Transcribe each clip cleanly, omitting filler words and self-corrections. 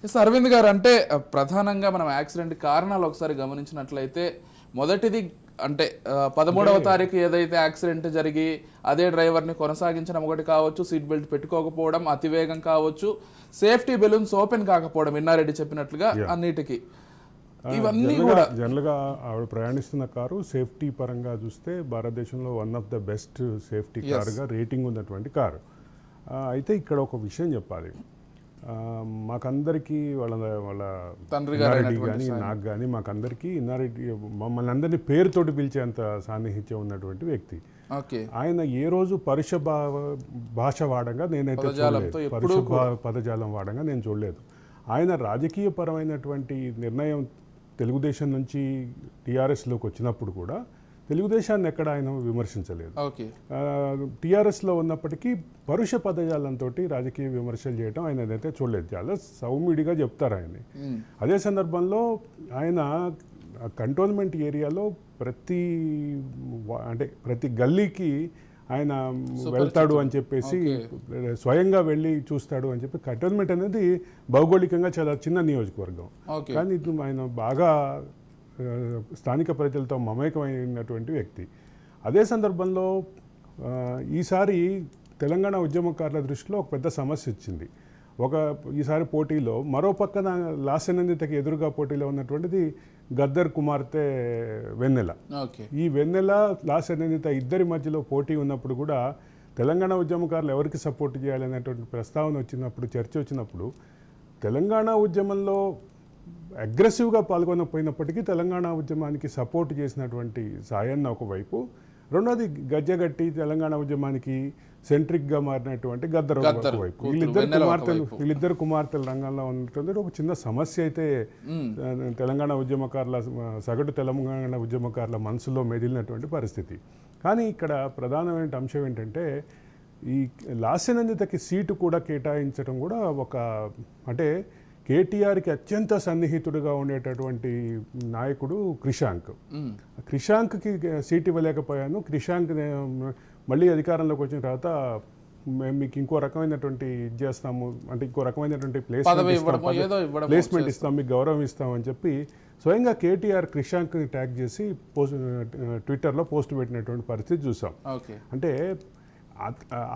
Yes Arvind గారు, అంటే ప్రధానంగా మనం యాక్సిడెంట్ కారణాలు ఒకసారి గమనించినట్లయితే మొదటిది అంటే 13వ తారీఖు ఏదైతే యాక్సిడెంట్ జరిగి అదే డ్రైవర్ని కొనసాగించడం ఒకటి కావచ్చు, సీట్ బెల్ట్ పెట్టుకోకపోవడం, అతివేగం కావచ్చు, సేఫ్టీ బెలూన్స్ ఓపెన్ కాకపోవడం, ఇన్నారెడ్డి చెప్పినట్లుగా అన్నిటికీ ఇవన్నీ కూడా జనరల్గా ఆవిడ ప్రయాణిస్తున్న కారు సేఫ్టీ పరంగా చూస్తే భారతదేశంలో one of the best safety కారుగా రేటింగ్ ఉన్నటువంటి కారు. అయితే ఇక్కడ ఒక విషయం చెప్పాలి. మాకందరికీ వాళ్ళ తండ్రి ఇన్నారెడ్డి కానీ నాకు కానీ మాకందరికీ ఇన్నారెడ్డి మమ్మల్ని అందరినీ పేరుతోటి పిలిచేంత సాన్నిహిత్యం ఉన్నటువంటి వ్యక్తి. ఆయన ఏ రోజు పరుష భాష వాడంగా నేనైతే చూడలేదు, పరుష పదజాలం వాడంగా నేను చూడలేదు. ఆయన రాజకీయపరమైనటువంటి నిర్ణయం తెలుగుదేశం నుంచి టీఆర్ఎస్లోకి వచ్చినప్పుడు కూడా తెలుగుదేశాన్ని ఎక్కడ ఆయన విమర్శించలేదు. టీఆర్ఎస్లో ఉన్నప్పటికీ పరుష పదజాలంతో రాజకీయ విమర్శలు చేయడం ఆయన అయితే చూడలేదు. చాలా సౌమ్యుడిగా చెప్తారు ఆయన్ని. అదే సందర్భంలో ఆయన కంటోన్మెంట్ ఏరియాలో ప్రతి గల్లీకి ఆయన వెళ్తాడు అని చెప్పేసి, స్వయంగా వెళ్ళి చూస్తాడు అని చెప్పి. కంటోన్మెంట్ అనేది భౌగోళికంగా చాలా చిన్న నియోజకవర్గం, కానీ ఆయన బాగా స్థానిక ప్రజలతో మమేకమైనటువంటి వ్యక్తి. అదే సందర్భంలో ఈసారి తెలంగాణ ఉద్యమకారుల దృష్టిలో ఒక పెద్ద సమస్య వచ్చింది. ఈసారి పోటీలో మరో పక్కన లాస్యనందితకి ఎదురుగా పోటీలో ఉన్నటువంటిది గద్దర్ కుమార్తె వెన్నెల. ఈ వెన్నెల లాస్యనందిత ఇద్దరి మధ్యలో పోటీ ఉన్నప్పుడు కూడా తెలంగాణ ఉద్యమకారులు ఎవరికి సపోర్ట్ చేయాలనేటువంటి ప్రస్తావన వచ్చినప్పుడు, చర్చ వచ్చినప్పుడు, తెలంగాణ ఉద్యమంలో అగ్రెసివ్గా పాల్గొనకపోయినప్పటికీ తెలంగాణ ఉద్యమానికి సపోర్ట్ చేసినటువంటి సాయన్న ఒకవైపు, రెండోది గజ్జగట్టి తెలంగాణ ఉద్యమానికి సెంట్రిక్గా మారినటువంటి గద్దర్ ఒకవైపు. వీళ్ళిద్దరు కుమార్తెల రంగంలో ఉన్నటువంటి ఒక చిన్న సమస్య అయితే తెలంగాణ ఉద్యమకారుల, సగటు తెలంగాణ ఉద్యమకారుల మనసులో మెదిలినటువంటి పరిస్థితి. కానీ ఇక్కడ ప్రధానమైన అంశం ఏంటంటే, ఈ లాస్యనందితకి సీటు కూడా కేటాయించడం కూడా అంటే కేటీఆర్కి అత్యంత సన్నిహితుడుగా ఉండేటటువంటి నాయకుడు క్రిషాంక్కి సీట్ ఇవ్వలేకపోయాను. క్రిషాంక్ మళ్ళీ అధికారంలోకి వచ్చిన తర్వాత మీకు ఇంకో రకమైనటువంటి ఇది చేస్తాము, అంటే ఇంకో రకమైనటువంటి ప్లేస్మెంట్ ఇస్తాం, మీకు గౌరవం ఇస్తామని చెప్పి స్వయంగా కేటీఆర్ క్రిషాంక్ని ట్యాగ్ చేసి ట్విట్టర్లో పోస్ట్ పెట్టినటువంటి పరిస్థితి చూసాం. అంటే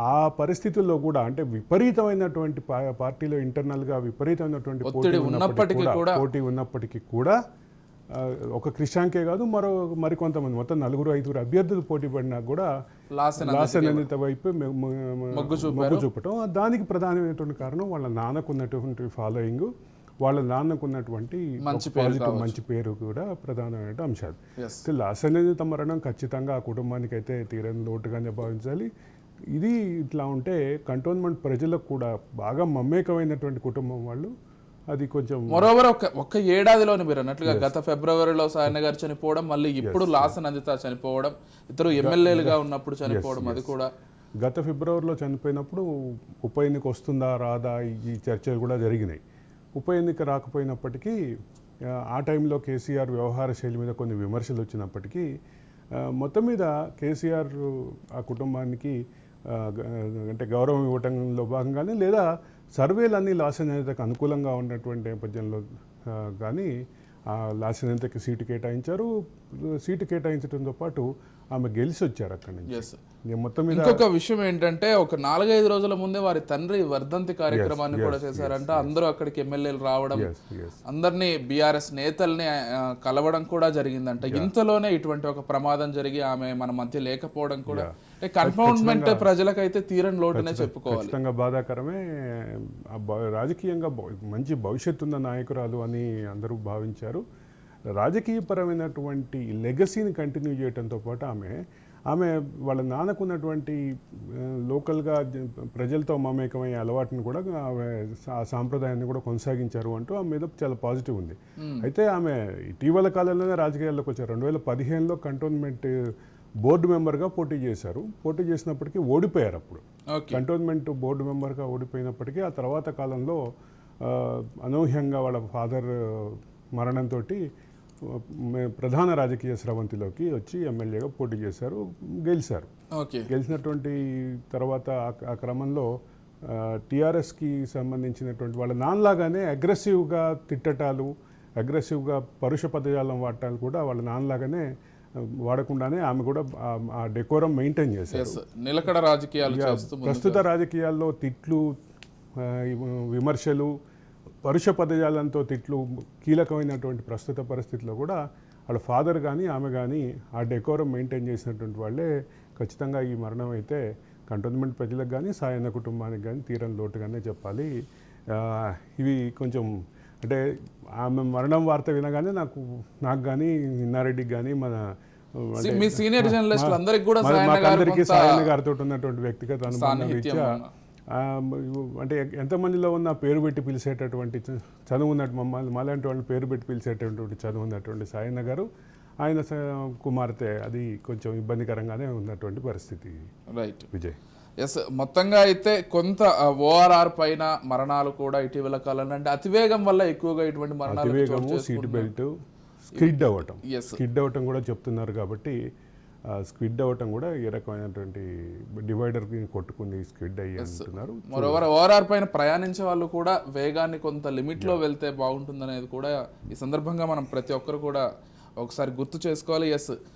ఆ పరిస్థితుల్లో కూడా, అంటే విపరీతమైనటువంటి పార్టీలో ఇంటర్నల్గా విపరీతమైనటువంటి పోటీ ఉన్నప్పటికీ కూడా ఒక క్రిషాంకే కాదు, మరికొంతమంది మొత్తం 4-5 అభ్యర్థులు పోటీ పడినా కూడా లాస్యనందిత వైపు మొగ్గు చూపటం. దానికి ప్రధానమైనటువంటి కారణం వాళ్ళ నాన్నకున్నటువంటి ఫాలోయింగ్, వాళ్ళ నాన్నకున్నటువంటి మంచి పేరు కూడా ప్రధానమైన అంశాలు. లాస్యనందిత మరణం ఖచ్చితంగా ఆ కుటుంబానికి అయితే తీరని లోటుగానే భావించాలి. ఇది ఇట్లా ఉంటే కంటోన్మెంట్ ప్రజలకు కూడా బాగా మమేకమైనటువంటి కుటుంబం వాళ్ళు, అది కొంచెం మరోవర్ ఒక్క ఏడాదిలోనే మీరు అన్నట్లుగా గత ఫిబ్రవరిలో సాయన్న గారు చనిపోవడం, మళ్ళీ ఇప్పుడు లాస్యనందిత చనిపోవడం, ఇద్దరు ఎమ్మెల్యేలుగా ఉన్నప్పుడు చనిపోవడం, అది కూడా గత ఫిబ్రవరిలో చనిపోయినప్పుడు ఉప ఎన్నిక వస్తుందా రాదా ఈ చర్చలు కూడా జరిగినాయి. ఉప ఎన్నిక రాకపోయినప్పటికీ ఆ టైంలో కేసీఆర్ వ్యవహార శైలి మీద కొన్ని విమర్శలు వచ్చినప్పటికీ మొత్తం మీద కేసీఆర్ ఆ కుటుంబానికి అంటే గౌరవం ఇవ్వటంలో భాగంగానే, లేదా సర్వేలన్నీ లాస్యనందితకు అనుకూలంగా ఉన్నటువంటి నేపథ్యంలో కానీ లాస్యనందితకి సీటు కేటాయించారు. సీటు కేటాయించడంతో పాటు ఆమె గెలిచి వచ్చారు అక్కడి నుంచి. మొత్తం మీద ఇంకొక విషయం ఏంటంటే, ఒక 4-5 రోజుల ముందే వారి తండ్రి వర్ధంతి కార్యక్రమాన్ని కూడా చేశారంట. అందరూ అక్కడికి ఎమ్మెల్యేలు రావడం, అందరినీ బీఆర్ఎస్ నేతల్ని కలవడం కూడా జరిగిందంట. ఇంతలోనే ఇటువంటి ఒక ప్రమాదం జరిగి ఆమె మన మధ్య లేకపోవడం కూడా కంటోన్మెంట్ ప్రజలకైతే తీరని లోటునే చెప్పుకోవాలి. ఖచ్చితంగా బాధాకరమే. రాజకీయంగా మంచి భవిష్యత్తు ఉన్న నాయకురాలు అని అందరూ భావించారు. రాజకీయపరమైనటువంటి లెగసీని కంటిన్యూ చేయడంతో పాటు ఆమె వాళ్ళ నాన్నకున్నటువంటి లోకల్గా ప్రజలతో మమేకమయ్యే అలవాటును కూడా ఆ సాంప్రదాయాన్ని కూడా కొనసాగించారు అంటూ ఆమె మీద చాలా పాజిటివ్ ఉంది. అయితే ఆమె ఇటీవల కాలంలోనే రాజకీయాల్లోకి వచ్చారు. 2015లో కంటోన్మెంట్ బోర్డు మెంబర్గా పోటీ చేశారు. పోటీ చేసినప్పటికీ ఓడిపోయారు. అప్పుడు కంటోన్మెంట్ బోర్డు మెంబర్గా ఓడిపోయినప్పటికీ ఆ తర్వాత కాలంలో అనూహ్యంగా వాళ్ళ ఫాదర్ మరణంతో ప్రధాన రాజకీయ స్రవంతిలోకి వచ్చి ఎమ్మెల్యేగా పోటీ చేశారు, గెలిచారు. గెలిచినటువంటి తర్వాత ఆ క్రమంలో టీఆర్ఎస్కి సంబంధించినటువంటి వాళ్ళ నాన్నలాగానే అగ్రెసివ్గా తిట్టటాలు, అగ్రెసివ్గా పరుష పదజాలం వాడటాలు కూడా వాళ్ళ నాన్నలాగానే వాడకుండానే ఆమె కూడా ఆ డెకోరం మెయింటైన్ చేశారు. నిలకడ రాజకీయాలు చేస్తూ ప్రస్తుత రాజకీయాల్లో తిట్లు, విమర్శలు, పరుష పదజాలంతో తిట్లు కీలకమైనటువంటి ప్రస్తుత పరిస్థితిలో కూడా వాళ్ళ ఫాదర్ కానీ ఆమె కానీ ఆ డెకోరం మెయింటైన్ చేసినటువంటి వాళ్ళే ఖచ్చితంగా ఈ మరణం అయితే కంటోన్మెంట్ ప్రజలకు కానీ సాయన్న కుటుంబానికి కానీ తీరని లోటుగానే చెప్పాలి. ఇవి కొంచెం అంటే ఆమె మరణం వార్త వినగానే నాకు కానీ ఇన్నారెడ్డికి కానీ మన మీ సీనియర్ జర్నలిస్టులు అందరికీ కూడా మాకందరికీ సాయన్న గారితో ఉన్నటువంటి వ్యక్తిగత అనుబంధం రీత్యా అంటే ఎంతమందిలో ఉన్న పేరు పెట్టి పిలిచేటటువంటి చదువు ఉన్నట్టు మమ్మల్ని మాలాంటి వాళ్ళని పేరు పెట్టి పిలిచేటటువంటి చదువు ఉన్నటువంటి సాయన్న గారు, ఆయన కుమార్తె, అది కొంచెం ఇబ్బందికరంగానే ఉన్నటువంటి పరిస్థితి. రైట్ విజయ్. ఎస్, మొత్తంగా అయితే కొంత ఓఆర్ఆర్ పైన మరణాలు కూడా ఇటీవల కాలంలో అంటే అతివేగం వల్ల ఎక్కువగా ఇటువంటి మరణాలు, అతివేగము, సీట్ బెల్ట్, స్కిడ్ అవ్వటం కూడా చెప్తున్నారు. కాబట్టి స్క్విడ్ అవ్వటం కూడా ఏ రకమైనటువంటి డివైడర్ కొట్టుకుని స్క్విడ్ అయ్యి అంటున్నారు. మరోవర్ ఓఆర్ఆర్ పైన ప్రయాణించే వాళ్ళు కూడా వేగాన్ని కొంత లిమిట్లో వెళ్తే బాగుంటుందనేది కూడా ఈ సందర్భంగా మనం ప్రతి ఒక్కరు కూడా ఒకసారి గుర్తు చేసుకోవాలి. ఎస్,